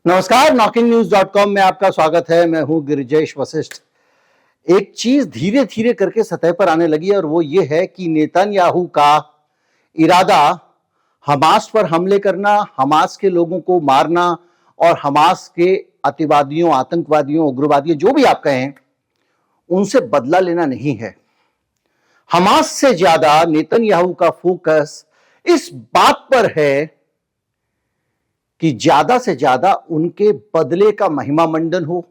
नमस्कार, knocking-news.com में आपका स्वागत है। मैं हूं गिरिजेश वशिष्ठ। एक चीज धीरे धीरे करके सतह पर आने लगी और वो ये है कि नेतन्याहू का इरादा हमास पर हमले करना, हमास के लोगों को मारना और हमास के अतिवादियों, आतंकवादियों, उग्रवादियों, जो भी आप कहें, उनसे बदला लेना नहीं है। हमास से ज्यादा नेतन्याहू का फोकस इस बात पर है कि ज्यादा से ज्यादा उनके बदले का महिमा मंडन हो,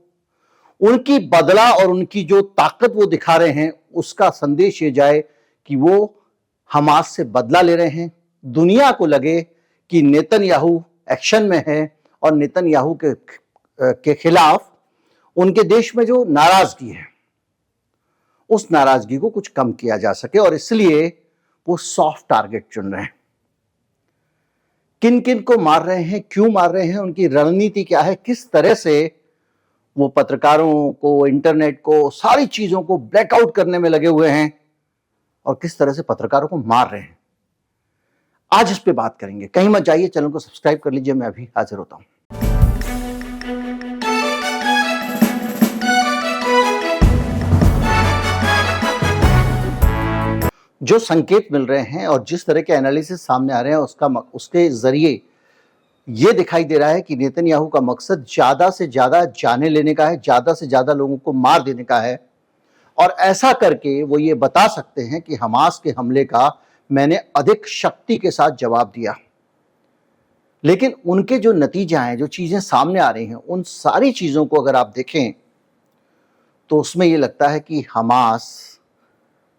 उनकी बदला और उनकी जो ताकत वो दिखा रहे हैं उसका संदेश ये जाए कि वो हमास से बदला ले रहे हैं। दुनिया को लगे कि नेतन्याहू एक्शन में है और नेतन्याहू के खिलाफ उनके देश में जो नाराजगी है उस नाराजगी को कुछ कम किया जा सके, और इसलिए वो सॉफ्ट टारगेट चुन रहे हैं। किन किन को मार रहे हैं, क्यों मार रहे हैं, उनकी रणनीति क्या है, किस तरह से वो पत्रकारों को, इंटरनेट को, सारी चीजों को ब्लैकआउट करने में लगे हुए हैं और किस तरह से पत्रकारों को मार रहे हैं, आज इस पे बात करेंगे। कहीं मत जाइए, चैनल को सब्सक्राइब कर लीजिए। मैं अभी हाजिर होता हूं। जो संकेत मिल रहे हैं और जिस तरह के एनालिसिस सामने आ रहे हैं उसके जरिए यह दिखाई दे रहा है कि नेतन्याहू का मकसद ज्यादा से ज्यादा जाने लेने का है, ज्यादा से ज्यादा लोगों को मार देने का है, और ऐसा करके वो ये बता सकते हैं कि हमास के हमले का मैंने अधिक शक्ति के साथ जवाब दिया। लेकिन उनके जो नतीजा हैं, जो चीजें सामने आ रही हैं, उन सारी चीजों को अगर आप देखें तो उसमें यह लगता है कि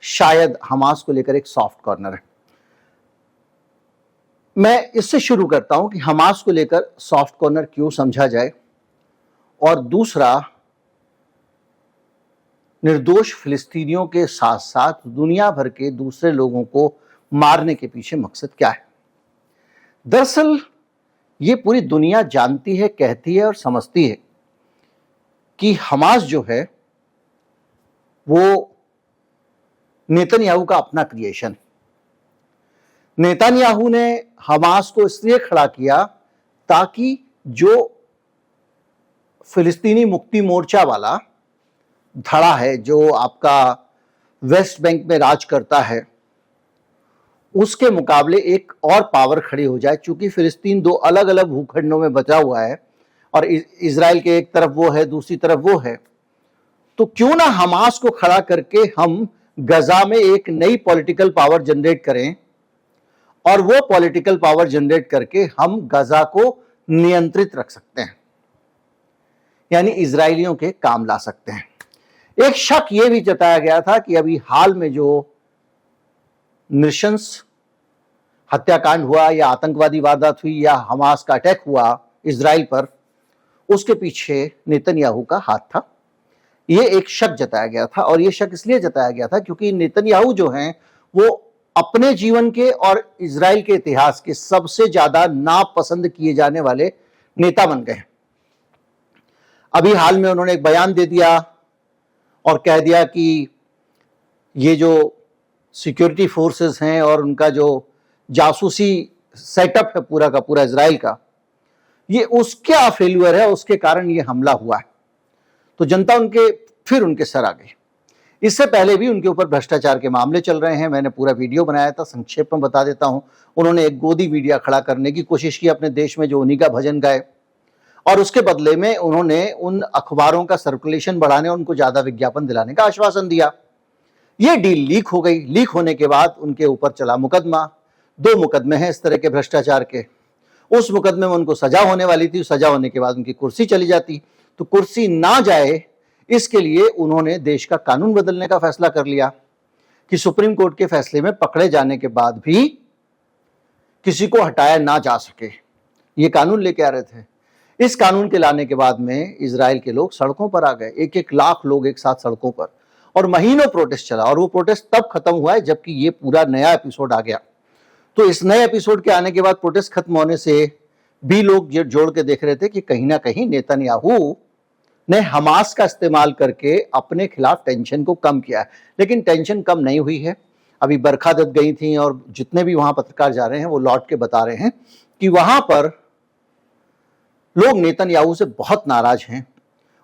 शायद हमास को लेकर एक सॉफ्ट कॉर्नर है। मैं इससे शुरू करता हूं कि हमास को लेकर सॉफ्ट कॉर्नर क्यों समझा जाए, और दूसरा, निर्दोष फिलिस्तीनियों के साथ साथ दुनिया भर के दूसरे लोगों को मारने के पीछे मकसद क्या है। दरअसल ये पूरी दुनिया जानती है, कहती है और समझती है कि हमास जो है वो नेतन्याहू का अपना क्रिएशन। नेतन्याहू ने हमास को इसलिए खड़ा किया ताकि जो फिलिस्तीनी मुक्ति मोर्चा वाला धड़ा है, जो आपका वेस्ट बैंक में राज करता है, उसके मुकाबले एक और पावर खड़ी हो जाए। चूंकि फिलिस्तीन दो अलग अलग भूखंडों में बचा हुआ है और इजराइल के एक तरफ वो है, दूसरी तरफ वो है, तो क्यों ना हमास को खड़ा करके हम गजा में एक नई पॉलिटिकल पावर जनरेट करें और वो पॉलिटिकल पावर जनरेट करके हम गजा को नियंत्रित रख सकते हैं, यानी इजरायलियों के काम ला सकते हैं। एक शक यह भी जताया गया था कि अभी हाल में जो नृशंस हत्याकांड हुआ या आतंकवादी वारदात हुई या हमास का अटैक हुआ इजराइल पर, उसके पीछे नेतन्याहू का हाथ था। ये एक शक जताया गया था, और ये शक इसलिए जताया गया था क्योंकि नेतन्याहू जो हैं वो अपने जीवन के और इजराइल के इतिहास के सबसे ज्यादा नापसंद किए जाने वाले नेता बन गए। अभी हाल में उन्होंने एक बयान दे दिया और कह दिया कि ये जो सिक्योरिटी फोर्सेस हैं और उनका जो जासूसी सेटअप है पूरा का पूरा इजराइल का, ये उसका फेल्यूअर है, उसके कारण ये हमला हुआ है। तो जनता फिर उनके सर आ गई। इससे पहले भी उनके ऊपर भ्रष्टाचार के मामले चल रहे हैं। मैंने पूरा वीडियो बनाया था, संक्षेप में बता देता हूं। उन्होंने एक गोदी मीडिया खड़ा करने की कोशिश की अपने देश में, जो उन्हीं का भजन गाए, और उसके बदले में उन्होंने उन अखबारों का सर्कुलेशन बढ़ाने, उनको ज्यादा विज्ञापन दिलाने का आश्वासन दिया। यह डील लीक हो गई। लीक होने के बाद उनके ऊपर चला मुकदमा। 2 मुकदमे हैं इस तरह के भ्रष्टाचार के। उस मुकदमे में उनको सजा होने वाली थी, सजा होने के बाद उनकी कुर्सी चली जाती। तो कुर्सी ना जाए इसके लिए उन्होंने देश का कानून बदलने का फैसला कर लिया कि सुप्रीम कोर्ट के फैसले में पकड़े जाने के बाद भी किसी को हटाया ना जा सके। ये कानून लेके आ रहे थे। इस कानून के लाने के बाद में इजराइल के लोग सड़कों पर आ गए, 1-1 लाख लोग एक साथ सड़कों पर, और महीनों प्रोटेस्ट चला। और वो प्रोटेस्ट तब खत्म हुआ है जबकि ये पूरा नया एपिसोड आ गया। तो इस नए एपिसोड के आने के बाद प्रोटेस्ट खत्म होने से भी लोग जोड़ के देख रहे थे कि कहीं ना कहीं नेतन्याहू ने हमास का इस्तेमाल करके अपने खिलाफ टेंशन को कम किया है। लेकिन टेंशन कम नहीं हुई है। अभी बरखा दत्त गई थी और जितने भी वहां पत्रकार जा रहे हैं वो लौट के बता रहे हैं कि वहां पर लोग नेतन्याहू से बहुत नाराज हैं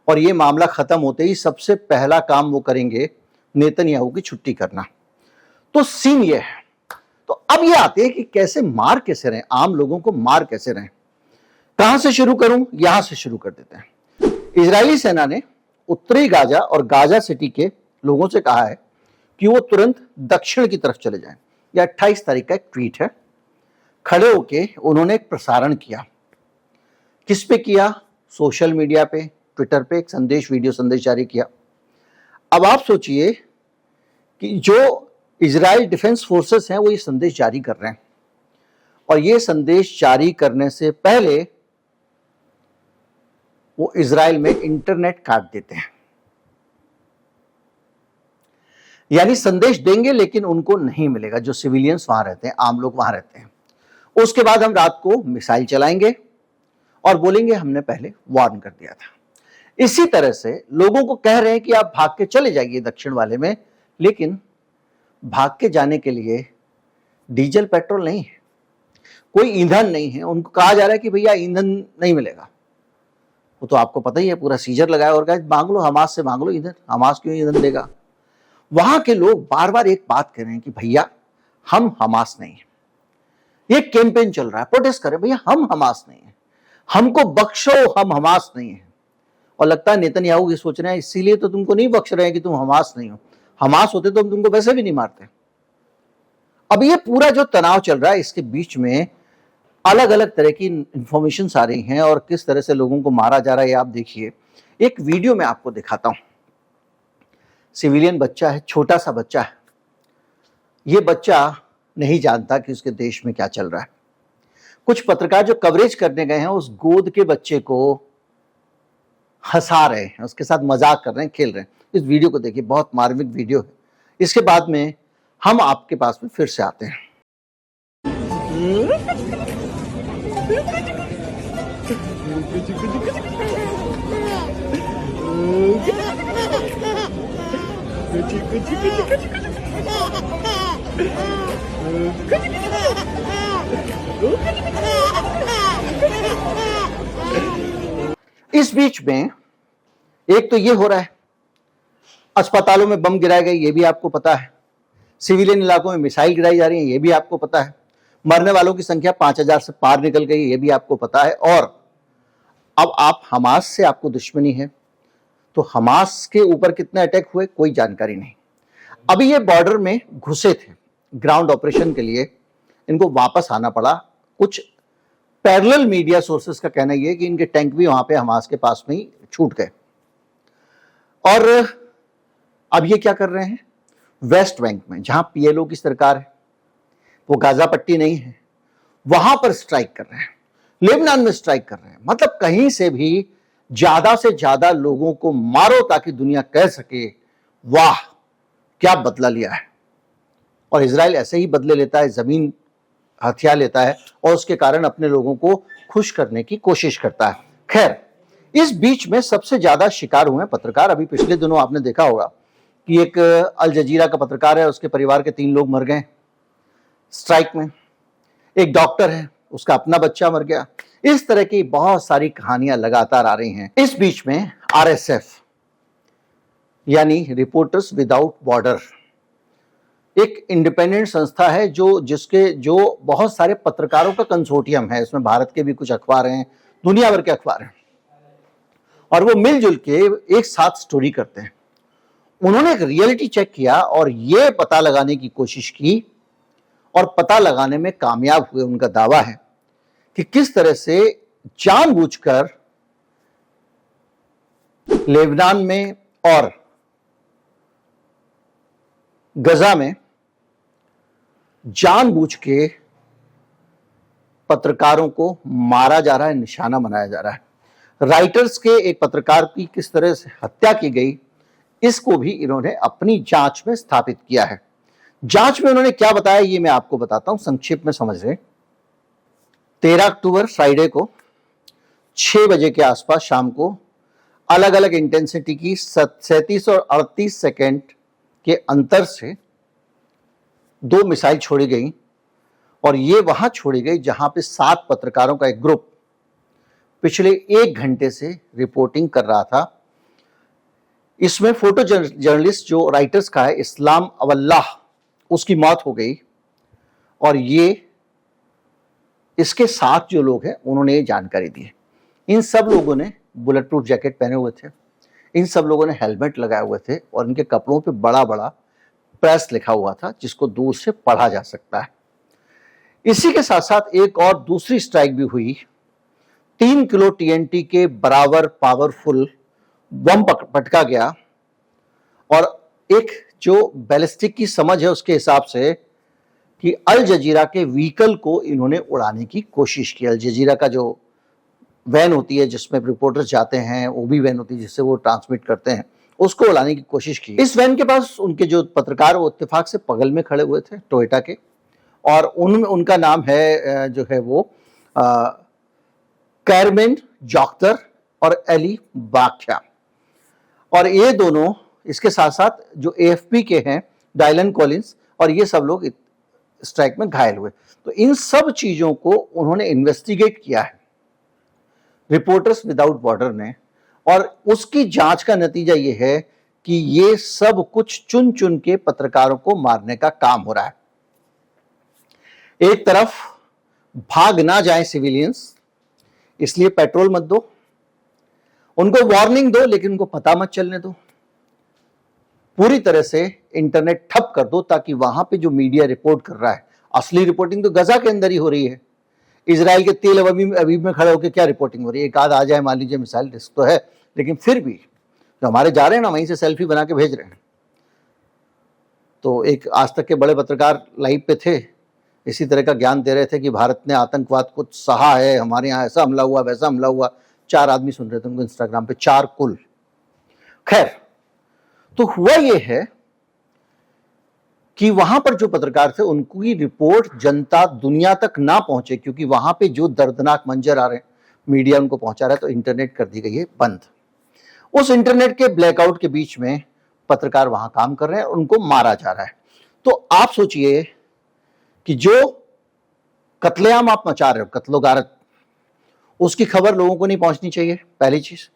और ये मामला खत्म होते ही सबसे पहला काम वो करेंगे नेतन्याहू की छुट्टी करना। तो सीन ये है। तो अब ये आते हैं कि कैसे मार कैसे रहे, आम लोगों को मार कैसे रहे। कहां से शुरू करूं? यहां से शुरू कर देते हैं। इजरायली सेना ने उत्तरी गाजा और गाजा सिटी के लोगों से कहा है कि वो तुरंत दक्षिण की तरफ चले जाएं। यह 28 तारीख का एक ट्वीट है। खड़े होके उन्होंने एक प्रसारण किया। किस पे किया? सोशल मीडिया पे, ट्विटर पे एक संदेश, वीडियो संदेश जारी किया। अब आप सोचिए कि जो इजराइल डिफेंस फोर्सेस हैं वो ये संदेश जारी कर रहे हैं और ये संदेश जारी करने से पहले वो इजराइल में इंटरनेट काट देते हैं। यानी संदेश देंगे लेकिन उनको नहीं मिलेगा, जो सिविलियंस वहां रहते हैं, आम लोग वहां रहते हैं। उसके बाद हम रात को मिसाइल चलाएंगे और बोलेंगे हमने पहले वार्न कर दिया था। इसी तरह से लोगों को कह रहे हैं कि आप भाग के चले जाइए दक्षिण वाले में, लेकिन भाग के जाने के लिए डीजल पेट्रोल नहीं है, कोई ईंधन नहीं है। उनको कहा जा रहा है कि भैया ईंधन नहीं मिलेगा। वो तो आपको पता ही है, पूरा सीजर लगाया और कहा मांग लो हमास से, मांग लो ईंधन। हमास क्यों ईंधन देगा? वहां के लोग बार बार एक बात कह रहे हैं कि भैया हम हमास नहीं है। ये कैंपेन चल रहा है, प्रोटेस्ट कर रहे हैं, भैया हम हमास नहीं है, हमको बख्शो, हम हमास नहीं है। और लगता है नेतन्याहू ये सोच रहे हैं इसीलिए तो तुमको नहीं बख्श रहे हैं कि तुम हमास नहीं हो। हमास होते तो हम तुमको वैसे भी नहीं मारते। अब ये पूरा जो तनाव चल रहा है, इसके बीच में अलग अलग तरह की इंफॉर्मेशन आ रही हैं और किस तरह से लोगों को मारा जा रहा है, ये आप देखिए। एक वीडियो में आपको दिखाता हूं। सिविलियन बच्चा है, छोटा सा बच्चा है। ये बच्चा नहीं जानता कि उसके देश में क्या चल रहा है। कुछ पत्रकार जो कवरेज करने गए हैं उस गोद के बच्चे को हंसा रहे हैं, उसके साथ मजाक कर रहे हैं, खेल रहे हैं। इस वीडियो को देखिए, बहुत मार्मिक वीडियो है। इसके बाद में हम आपके पास में फिर से आते हैं। इस बीच में एक तो ये हो रहा है, अस्पतालों में बम गिराए गए, ये भी आपको पता है। सिविलियन इलाकों में मिसाइल गिराई जा रही है, ये भी आपको पता है। मरने वालों की संख्या 5000 से पार निकल गई, ये भी आपको पता है। और अब आप हमास से आपको दुश्मनी है, तो हमास के ऊपर कितने अटैक हुए कोई जानकारी नहीं। अभी ये बॉर्डर में घुसे थे ग्राउंड ऑपरेशन के लिए, इनको वापस आना पड़ा। कुछ पैरेलल मीडिया सोर्सेस का कहना यह है कि इनके टैंक भी वहां पे हमास के पास में ही छूट गए। और अब ये क्या कर रहे हैं? वेस्ट बैंक में, जहां पीएलओ की सरकार है, वो गाजा पट्टी नहीं है, वहां पर स्ट्राइक कर रहे हैं। लेबनान में स्ट्राइक कर रहे हैं। मतलब कहीं से भी ज्यादा से ज्यादा लोगों को मारो ताकि दुनिया कह सके वाह क्या बदला लिया है। और इजराइल ऐसे ही बदले लेता है, जमीन हथियार लेता है और उसके कारण अपने लोगों को खुश करने की कोशिश करता है। खैर, इस बीच में सबसे ज्यादा शिकार हुए पत्रकार। अभी पिछले दिनों आपने देखा होगा कि एक अल जजीरा का पत्रकार है, उसके परिवार के 3 लोग मर गए स्ट्राइक में। एक डॉक्टर है, उसका अपना बच्चा मर गया। इस तरह की बहुत सारी कहानियां लगातार आ रही हैं। इस बीच में आरएसएफ यानी रिपोर्टर्स विदाउट बॉर्डर एक इंडिपेंडेंट संस्था है जो बहुत सारे पत्रकारों का कंसोर्टियम है। इसमें भारत के भी कुछ अखबार हैं, दुनिया भर के अखबार हैं, और वो मिलजुल के एक साथ स्टोरी करते हैं। उन्होंने एक रियलिटी चेक किया और ये पता लगाने की कोशिश की और पता लगाने में कामयाब हुए। उनका दावा है कि किस तरह से जानबूझकर लेबनान में और गजा में जानबूझ के पत्रकारों को मारा जा रहा है, निशाना बनाया जा रहा है। राइटर्स के एक पत्रकार की किस तरह से हत्या की गई, इसको भी इन्होंने अपनी जांच में स्थापित किया है। जांच में उन्होंने क्या बताया ये मैं आपको बताता हूं, संक्षिप्त में समझ रहे। 13 अक्टूबर फ्राइडे को 6 बजे के आसपास शाम को अलग अलग इंटेंसिटी की 37 और 38 सेकेंड के अंतर से 2 मिसाइल छोड़ी गई और ये वहां छोड़ी गई जहां पे 7 पत्रकारों का एक ग्रुप पिछले 1 घंटे से रिपोर्टिंग कर रहा था। इसमें फोटो जर्नलिस्ट जो राइटर्स का है इस्लाम अवल्लाह, उसकी मौत हो गई और ये इसके साथ जो लोग हैं उन्होंने ये जानकारी दी है। इन सब लोगों ने बुलेट प्रूफ जैकेट पहने हुए थे, इन सब लोगों ने हेलमेट लगाए हुए थे और इनके कपड़ों पे बड़ा बड़ा प्रेस लिखा हुआ था जिसको दूर से पढ़ा जा सकता है। इसी के साथ साथ एक और दूसरी स्ट्राइक भी हुई। 3 किलो टीएनटी के बराबर पावरफुल बम पटका गया और एक जो बैलिस्टिक की समझ है उसके हिसाब से कि अल जजीरा के व्हीकल को इन्होंने उड़ाने की कोशिश की। अल जजीरा का जो वैन होती है जिसमें रिपोर्टर्स जाते हैं, वो भी वैन होती है जिससे वो ट्रांसमिट करते हैं, उसको उड़ाने की कोशिश की। इस वैन के पास उनके जो पत्रकार वो इत्तेफाक से बगल में खड़े हुए थे टोयोटा के, और उनका नाम है जो है वो कैरमेन जॉक्टर और एली बाख्या। और ये दोनों इसके साथ साथ जो एएफपी के हैं डायलन कॉलिंस, और ये सब लोग स्ट्राइक में घायल हुए। तो इन सब चीजों को उन्होंने इन्वेस्टिगेट किया है रिपोर्टर्स विदाउट बॉर्डर ने, और उसकी जांच का नतीजा यह है कि ये सब कुछ चुन चुन के पत्रकारों को मारने का काम हो रहा है। एक तरफ भाग ना जाए सिविलियंस, इसलिए पेट्रोल मत दो, उनको वार्निंग दो लेकिन उनको पता मत चलने दो, पूरी तरह से इंटरनेट ठप कर दो ताकि वहां पे जो मीडिया रिपोर्ट कर रहा है, असली रिपोर्टिंग तो गजा के अंदर ही हो रही है। इजराइल के तेल अवीव में खड़े होकर क्या रिपोर्टिंग हो रही है? एक आध आ जाए मान लीजिए, मिसाइल रिस्क तो है, लेकिन फिर भी जो हमारे जा रहे हैं ना वहीं से सेल्फी बना के भेज रहे हैं। तो एक आज तक के बड़े पत्रकार लाइव पे थे, इसी तरह का ज्ञान दे रहे थे कि भारत ने आतंकवाद को सहा है, हमारे यहाँ ऐसा हमला हुआ वैसा हमला हुआ। 4 आदमी सुन रहे थे उनको इंस्टाग्राम पे, 4 कुल। खैर, तो हुआ ये है कि वहां पर जो पत्रकार थे उनकी रिपोर्ट जनता दुनिया तक ना पहुंचे, क्योंकि वहां पे जो दर्दनाक मंजर आ रहे हैं मीडिया उनको पहुंचा रहा है, तो इंटरनेट कर दी गई है बंद। उस इंटरनेट के ब्लैकआउट के बीच में पत्रकार वहां काम कर रहे हैं, उनको मारा जा रहा है। तो आप सोचिए कि जो कत्लेआम आप मचा रहे हो, कत्लो-गारत, उसकी खबर लोगों को नहीं पहुंचनी चाहिए, पहली चीज।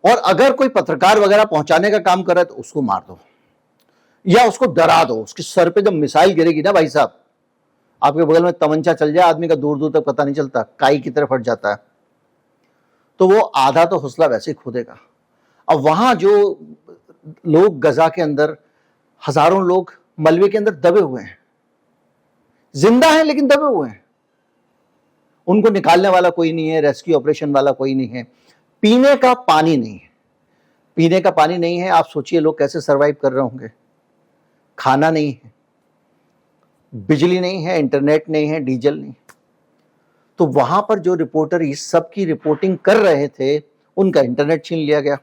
और अगर कोई पत्रकार वगैरह पहुंचाने का काम कर रहा है तो उसको मार दो या उसको डरा दो। उसके सर पे जब मिसाइल गिरेगी ना भाई साहब, आपके बगल में तमंचा चल जाए आदमी का, दूर दूर तक पता नहीं चलता, काई की तरफ हट जाता है, तो वो आधा तो हौसला वैसे ही खो देगा। अब वहां जो लोग गजा के अंदर, हजारों लोग मलबे के अंदर दबे हुए हैं, जिंदा हैं लेकिन दबे हुए हैं, उनको निकालने वाला कोई नहीं है, रेस्क्यू ऑपरेशन वाला कोई नहीं है, पीने का पानी नहीं है, पीने का पानी नहीं है। आप सोचिए लोग कैसे सरवाइव कर रहे होंगे। खाना नहीं है, बिजली नहीं है, इंटरनेट नहीं है, डीजल नहीं। तो वहां पर जो रिपोर्टर इस सब की रिपोर्टिंग कर रहे थे उनका इंटरनेट छीन लिया गया,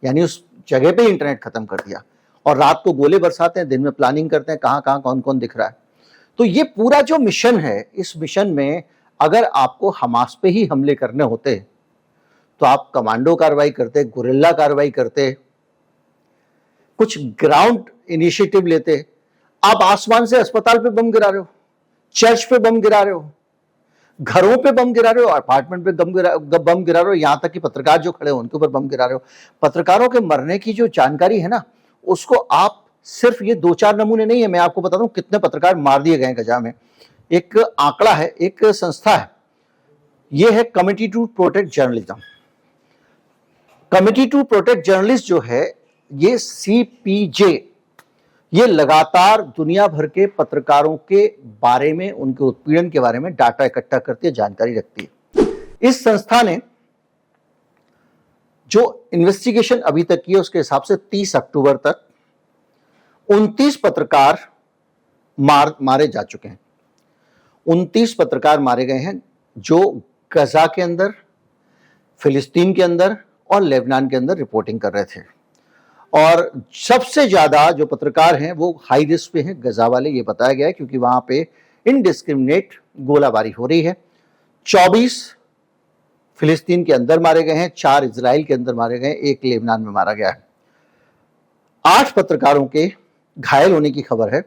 यानी उस जगह पे इंटरनेट खत्म कर दिया। और रात को गोले बरसाते हैं, दिन में प्लानिंग करते हैं कहां कहां कौन कौन दिख रहा है। तो ये पूरा जो मिशन है, इस मिशन में अगर आपको हमास पे ही हमले करने होते तो आप कमांडो कार्रवाई करते, गुरिल्ला कार्रवाई करते, कुछ ग्राउंड इनिशिएटिव लेते। आप आसमान से अस्पताल पे बम गिरा रहे हो, चर्च पे बम गिरा रहे हो, घरों पे बम गिरा रहे हो, अपार्टमेंट पे बम गिरा रहे हो, यहां तक कि पत्रकार जो खड़े हो उनके ऊपर बम गिरा रहे हो। पत्रकारों के मरने की जो जानकारी है ना, उसको आप सिर्फ ये 2-4 नमूने नहीं है, मैं आपको बता दूं कितने पत्रकार मार दिए गए गजा में। एक आंकड़ा है, एक संस्था है, ये है committee to protect journalism. Committee to protect journalist जो है, ये CPJ, ये लगातार दुनिया भर के पत्रकारों के बारे में, उनके उत्पीड़न के बारे में डाटा इकट्ठा करती है, जानकारी रखती है। इस संस्था ने जो इन्वेस्टिगेशन अभी तक की है उसके हिसाब से 30 अक्टूबर तक 29 पत्रकार मारे जा चुके हैं। 29 पत्रकार मारे गए हैं जो गजा के अंदर, फिलिस्तीन के अंदर और लेबनान के अंदर रिपोर्टिंग कर रहे थे। और सबसे ज्यादा जो पत्रकार हैं वो हाई रिस्क पे हैं, गजा वाले, ये बताया गया है, क्योंकि वहां पे इनडिस्क्रिमिनेट गोलाबारी हो रही है। 24 फिलिस्तीन के अंदर मारे गए हैं, 4 इजराइल के अंदर मारे गए, 1 लेबनान में मारा गया है। 8 पत्रकारों के घायल होने की खबर है।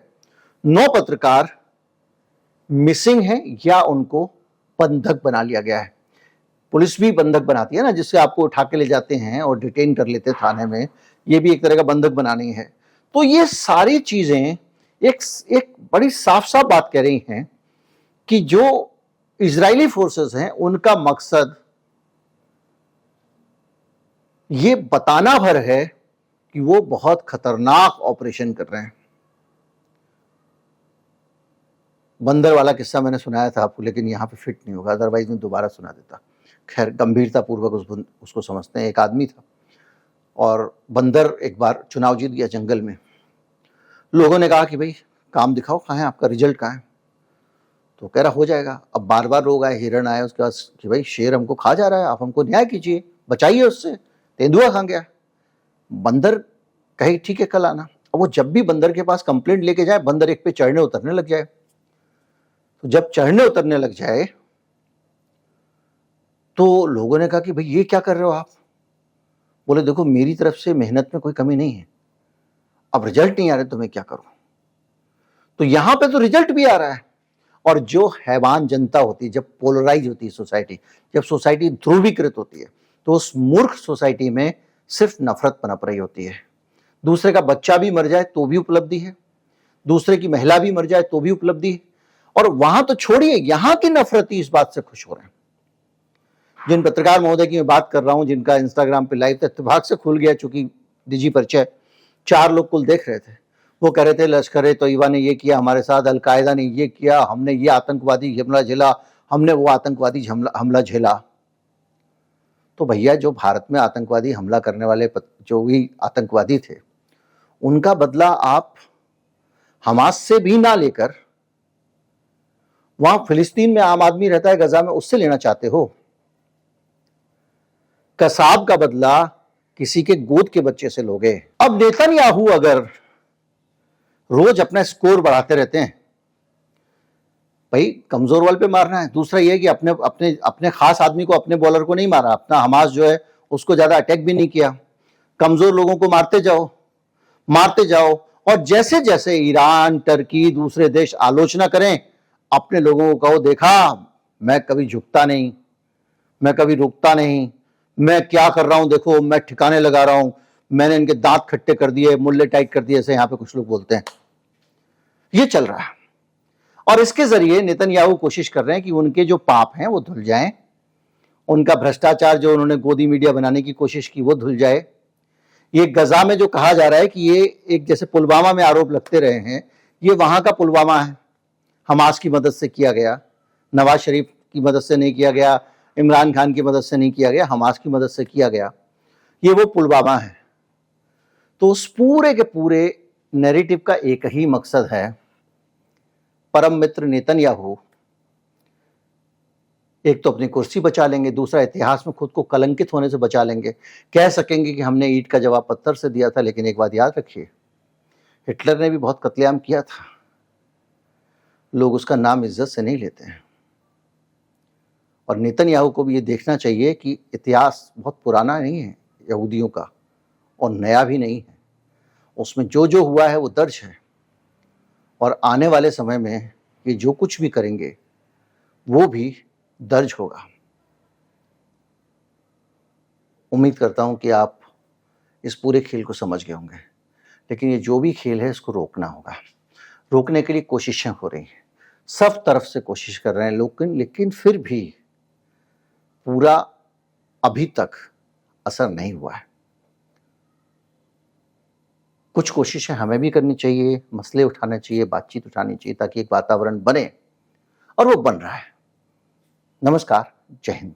9 पत्रकार मिसिंग हैं या उनको बंधक बना लिया गया है। पुलिस भी बंधक बनाती है ना, जिससे आपको उठा के ले जाते हैं और डिटेन कर लेते हैं थाने में, ये भी एक तरह का बंधक बनानी है। तो ये सारी चीजें एक एक बड़ी साफ साफ बात कह रही हैं कि जो इजरायली फोर्सेस हैं उनका मकसद ये बताना भर है कि वो बहुत खतरनाक ऑपरेशन कर रहे हैं। बंदर वाला किस्सा मैंने सुनाया था आपको, लेकिन यहां पे फिट नहीं होगा, अदरवाइज मैं दोबारा सुना देता। खैर, गंभीरतापूर्वक उसको समझते हैं। एक आदमी था और बंदर एक बार चुनाव जीत गया जंगल में। लोगों ने कहा कि भाई काम दिखाओ, कहाँ है आपका, रिजल्ट कहाँ है? तो कह रहा हो जाएगा। अब बार बार लोग आए, हिरण आए उसके पास कि भाई शेर हमको खा जा रहा है, आप हमको न्याय कीजिए, बचाइए उससे, तेंदुआ खा गया। बंदर कहे ठीक है कल आना। अब वो जब भी बंदर के पास कंप्लेंट लेके जाए, बंदर एक पे चढ़ने उतरने लग जाए। तो जब चढ़ने उतरने लग जाए तो लोगों ने कहा कि भाई ये क्या कर रहे हो आप? बोले देखो मेरी तरफ से मेहनत में कोई कमी नहीं है, अब रिजल्ट नहीं आ रहे तो मैं क्या करूं? तो यहां पे तो रिजल्ट भी आ रहा है। और जो हैवान जनता होती है, जब पोलराइज होती है सोसाइटी, जब सोसाइटी ध्रुवीकृत होती है, तो उस मूर्ख सोसाइटी में सिर्फ नफरत पनप रही होती है। दूसरे का बच्चा भी मर जाए तो भी उपलब्धि है, दूसरे की महिला भी मर जाए तो भी उपलब्धि है। और वहां तो छोड़िए, यहां की नफरती इस बात से खुश हो रहे हैं। जिन पत्रकार महोदय की मैं बात कर रहा हूं, जिनका इंस्टाग्राम पे लाइव इत्तेफाक से खुल गया, चूंकि निजी परिचय 4 लोग कुल देख रहे थे, वो कह रहे थे लश्कर ए तोयबा ने ये किया हमारे साथ, अलकायदा ने ये किया, हमने ये आतंकवादी हमला झेला, हमने वो आतंकवादी हमला झेला। तो भैया, जो भारत में आतंकवादी हमला करने वाले जो भी आतंकवादी थे, उनका बदला आप हमास से भी ना लेकर वहां फिलिस्तीन में आम आदमी रहता है गजा में, उससे लेना चाहते हो? कसाब का बदला किसी के गोद के बच्चे से लोगे। अब नेतन्याहू अगर रोज अपना स्कोर बढ़ाते रहते हैं, भाई कमजोर वाले पे मारना है, दूसरा यह कि अपने अपने अपने खास आदमी को, अपने बॉलर को नहीं मारा, अपना हमास जो है उसको ज्यादा अटैक भी नहीं किया, कमजोर लोगों को मारते जाओ मारते जाओ। और जैसे जैसे ईरान, टर्की, दूसरे देश आलोचना करें, अपने लोगों को कहो देखा मैं कभी झुकता नहीं, मैं कभी रुकता नहीं, मैं क्या कर रहा हूं देखो, मैं ठिकाने लगा रहा हूं, मैंने इनके दांत खट्टे कर दिए, मुल्ले टाइट कर दिए, ऐसे यहां पे कुछ लोग बोलते हैं। ये चल रहा है और इसके जरिए नेतन्याहू कोशिश कर रहे हैं कि उनके जो पाप हैं वो धुल जाएं, उनका भ्रष्टाचार जो उन्होंने गोदी मीडिया बनाने की कोशिश की वो धुल जाए। ये गजा में जो कहा जा रहा है कि ये एक, जैसे पुलवामा में आरोप लगते रहे हैं, ये वहां का पुलवामा है, हमास की मदद से किया गया, नवाज शरीफ की मदद से नहीं किया गया, इमरान खान की मदद से नहीं किया गया, हमास की मदद से किया गया, ये वो पुलवामा है। तो उस पूरे के पूरे नैरेटिव का एक ही मकसद है, परम मित्र नेतन्याहू एक तो अपनी कुर्सी बचा लेंगे, दूसरा इतिहास में खुद को कलंकित होने से बचा लेंगे। कह सकेंगे कि हमने ईंट का जवाब पत्थर से दिया था, लेकिन एक बात याद रखिए, हिटलर ने भी बहुत कत्लेआम किया था, लोग उसका नाम इज्जत से नहीं लेते हैं। और नेतन्याहू को भी ये देखना चाहिए कि इतिहास बहुत पुराना नहीं है यहूदियों का, और नया भी नहीं है, उसमें जो जो हुआ है वो दर्ज है, और आने वाले समय में ये जो कुछ भी करेंगे वो भी दर्ज होगा। उम्मीद करता हूं कि आप इस पूरे खेल को समझ गए होंगे, लेकिन ये जो भी खेल है इसको रोकना होगा। रोकने के लिए कोशिशें हो रही हैं, सब तरफ से कोशिश कर रहे हैं लोग, लेकिन फिर भी पूरा अभी तक असर नहीं हुआ है। कुछ कोशिशें हमें भी करनी चाहिए, मसले उठाने चाहिए, बातचीत उठानी चाहिए, ताकि एक वातावरण बने, और वो बन रहा है। नमस्कार, जय हिंद।